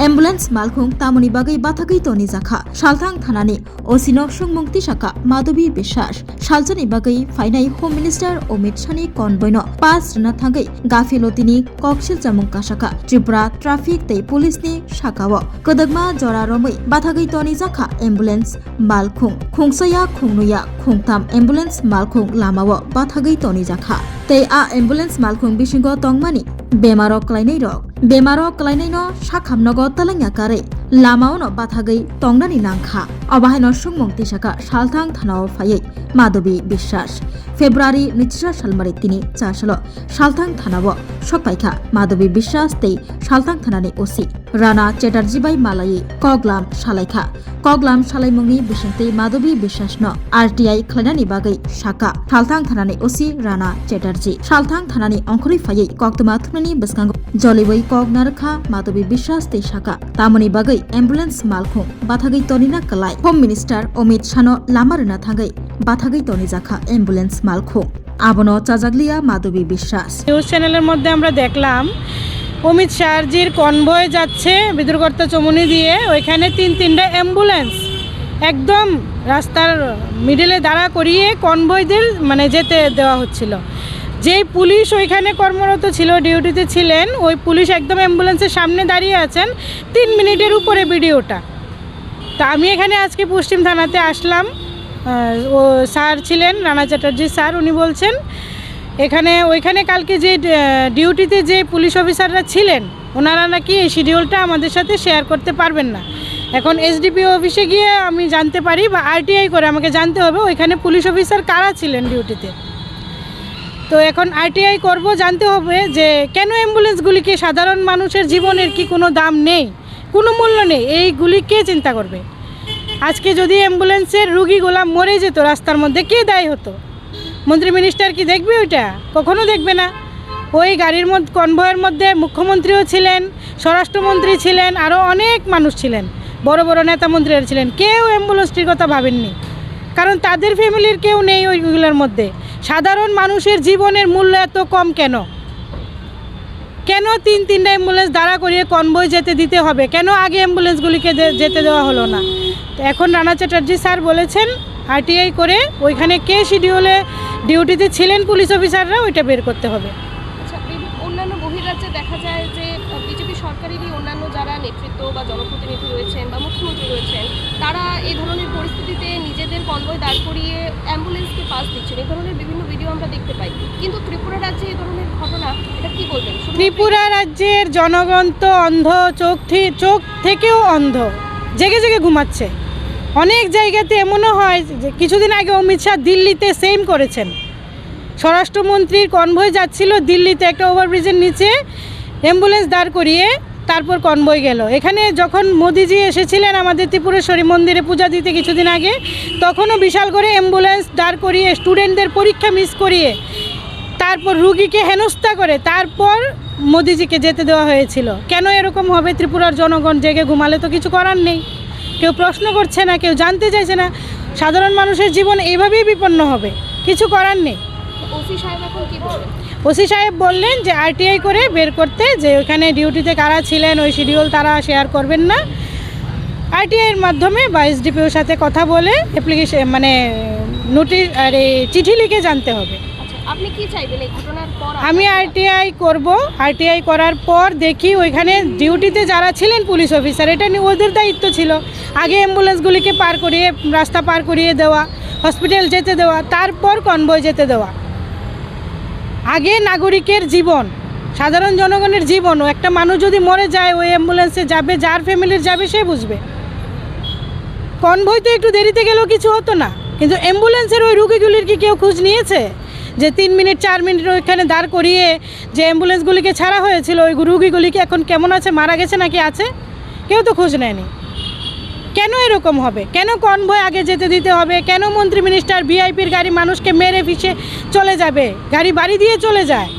Ambulance मालखुं तामुनी बागै बाथागै तोनी जाखा सालथां थानानि ओसिनो सुंमुंति साखा माधवी বিশ্বাস सालजानि बागै फाइनाय होम मिनिस्टार अमित शाहनि कनभयनो 5 रना थांगै गाफिलतिनि कक्सिल जामुं कासाखा त्रिपुरा ट्राफिक तै पुलिसनि साखाओ कदगमा जरा रमै बाथागै तोनी जाखा एम्बुलेंस मालखुं खुंसाया खुंनुया खुंथाम एम्बुलेंस मालखुं लामाओ बाथागै तोनी जाखा तै आ एम्बुलेंस मालखुं बिसिंगो तंगमानि बेमारो क्लाइनै रक बेमारो क्लाइनैनो साखामनगो तलंया कारै लामाओनो बाथागै तंगनानि नांखा अबाहायनो सुंमुंति साखा सालथां थानाव फायै माधवी বিশ্বাস फेब्रुवारि 2 सालमारि तिनि चारसालो सालथां थानाव सकपाइखा माधवी বিশ্বাস तै सालथां थानानि ओसि राना चेटार्जी बाई मालायै कगलाम सालायमुंनि बिसिंतै माधवी বিশ্বাসनो आरटीआई खालायनानि बागै साका सालथां थानानि ओसि राना चेटार्जी सालथां थानानि अंखरै फायै कक्तमा थुमनि बसकांग जलिबै कग नारखा माधवी বিশ্বাস तै साका तामुनि बागै एम्बुलेंस मालखुं बाथागै तनिना कलाय होम मिनिस्टार अमित शाहनो लामारना थांगै बाथागै तनि जाखा एम्बुलेंस मालखुं आबनो चाजागलिया माधवी বিশ্বাস নিউজ চ্যানেলের মধ্যে আমরা দেখলাম অমিত শাহজির কনভয় যাচ্ছে বিদ্রুকর্তা চমুনি দিয়ে ওইখানে তিনটা অ্যাম্বুলেন্স একদম রাস্তার মিডলে দাঁড়া করিয়ে কনভয়দের মানে যেতে দেওয়া হচ্ছিল। যেই পুলিশ ওইখানে কর্মরত ছিল ডিউটিতে ছিলেন ওই পুলিশ একদম অ্যাম্বুলেন্সের সামনে দাঁড়িয়ে আছেন 3 মিনিটের উপরে ভিডিওটা। তা আমি এখানে আজকে পশ্চিম থানাতে আসলাম, ও স্যার ছিলেন রানা চ্যাটার্জি স্যার, উনি বলছেন ওইখানে কালকে যে ডিউটিতে যে পুলিশ অফিসাররা ছিলেন ওনারা নাকি এই শিডিউলটা আমাদের সাথে শেয়ার করতে পারবেন না। এখন এসডিপিও অফিসে গিয়ে আমি জানতে পারি বা আরটিআই করে আমাকে জানতে হবে ওইখানে পুলিশ অফিসার কারা ছিলেন ডিউটিতে। তো এখন আরটিআই করব, জানতে হবে যে কেন অ্যাম্বুলেন্সগুলিকে সাধারণ মানুষের জীবনের কি কোনো দাম নেই, কোনো মূল্য নেই, এইগুলি কে চিন্তা করবে? আজকে যদি অ্যাম্বুলেন্সের রুগীগুলা মরে যেত রাস্তার মধ্যে, কে দায়ী হতো? মন্ত্রী মিনিস্টার কি দেখবে? ওইটা কখনো দেখবে না। ওই গাড়ির মধ্যে কনভয়ের মধ্যে মুখ্যমন্ত্রীও ছিলেন, স্বরাষ্ট্রমন্ত্রী ছিলেন, আরও অনেক মানুষ ছিলেন, বড় বড় নেতা মন্ত্রীরা ছিলেন, কেউ অ্যাম্বুলেন্সটির কথা ভাবেননি, কারণ তাদের ফ্যামিলির কেউ নেই ওইগুলোর মধ্যে। সাধারণ মানুষের জীবনের মূল্য এত কম কেন? কেন তিনটা অ্যাম্বুলেন্স দাঁড়া করিয়ে কনভয় যেতে দিতে হবে? কেন আগে অ্যাম্বুলেন্সগুলিকে যেতে দেওয়া হলো না? তো এখন রানা চ্যাটার্জি স্যার বলেছেন আরটিআই করে ওইখানে কে শিডিউলে ডিউটিতে ছিলেন পুলিশ অফিসাররা ওইটা বের করতে হবে। আচ্ছা, অন্যান্য বহির্রাজ্যে দেখা যায় যে বিজেপি সরকারেরই অন্যান্য যারা নেতৃত্ব বা জনপ্রতিনিধি রয়েছেন বা মুখ্যমন্ত্রী রয়েছেন তারা এই ধরনের পরিস্থিতিতে নিজেদের কনভয় দাঁড় করিয়ে অ্যাম্বুলেন্সকে পাস দিচ্ছেন, এই ধরনের বিভিন্ন ভিডিও আমরা দেখতে পাই। কিন্তু ত্রিপুরা রাজ্যে এই ধরনের ঘটনা, এটা কি বলবেন? ত্রিপুরা রাজ্যের জনগণ তো অন্ধ, চোখ থেকেও অন্ধ, জেগে জেগে ঘুমাচ্ছে। অনেক জায়গাতে এমনও হয় যে কিছুদিন আগে অমিত শাহ দিল্লিতে সেম করেছেন, স্বরাষ্ট্রমন্ত্রীর কনভয় যাচ্ছিল দিল্লিতে একটা ওভারব্রিজের নিচে অ্যাম্বুলেন্স দাঁড় করিয়ে তারপর কনভয় গেল। এখানে যখন মোদিজি এসেছিলেন আমাদের ত্রিপুরেশ্বরী মন্দিরে পূজা দিতে কিছুদিন আগে, তখনও বিশাল করে অ্যাম্বুলেন্স দাঁড় করিয়ে স্টুডেন্টদের পরীক্ষা মিস করিয়ে তারপর রুগীকে হেনস্থা করে তারপর মোদিজিকে যেতে দেওয়া হয়েছিল। কেন এরকম হবে? ত্রিপুরার জনগণ জেগে ঘুমালে তো কিছু করার নেই, কেউ প্রশ্ন করছে না, কেউ জানতে চাইছে না। সাধারণ মানুষের জীবন এইভাবেই বিপন্ন হবে, কিছু করার নেই। ওসি সাহেব এখন কি বলবেন? ওসি সাহেব বললেন যে আরটিআই করে বের করতে, যে ওইখানে ডিউটিতে কারা ছিলেন ওই শিডিউল তারা শেয়ার করবেন না, আরটিআইয়ের মাধ্যমে বা এসডিপিওর সাথে কথা বলে অ্যাপ্লিকেশন মানে নোটিশ আর চিঠি লিখে জানতে হবে। আপনি কি চাইবেন এই ঘটনার পর? আমি আরটিআই করব, আরটিআই করার পর দেখি ওইখানে ডিউটিতে যারা ছিলেন পুলিশ অফিসার, এটা নিয়ে ওদের দায়িত্ব ছিল আগে অ্যাম্বুলেন্সগুলিকে পার করিয়ে রাস্তা পার করিয়ে দেওয়া, হসপিটাল যেতে দেওয়া, তারপর কনভয় যেতে দেওয়া। আগে নাগরিকের জীবন, সাধারণ জনগণের জীবন, একটা মানুষ যদি মরে যায় ওই অ্যাম্বুলেন্সে যাবে, যার ফ্যামিলির যাবে সে বুঝবে। কনভয় তো একটু দেরিতে গেলেও কিছু হতো না, কিন্তু অ্যাম্বুলেন্সের ওই রুগীগুলির কি কেউ খোঁজ নিয়েছে? যে 3 মিনিট 4 মিনিট ওইখানে দাঁড় করিয়ে যে অ্যাম্বুলেন্সগুলিকে ছাড়া হয়েছিল ওই রুগীগুলিকে এখন কেমন আছে, মারা গেছে নাকি আছে, কেউ তো খোঁজ নেয়নি। কেন এরকম হবে? কেন কনভয় আগে যেতে দিতে হবে? কেন মন্ত্রী মিনিস্টার ভিআইপির গাড়ি মানুষকে মেরে ফিসে চলে যাবে, গাড়ি বাড়ি দিয়ে চলে যায়?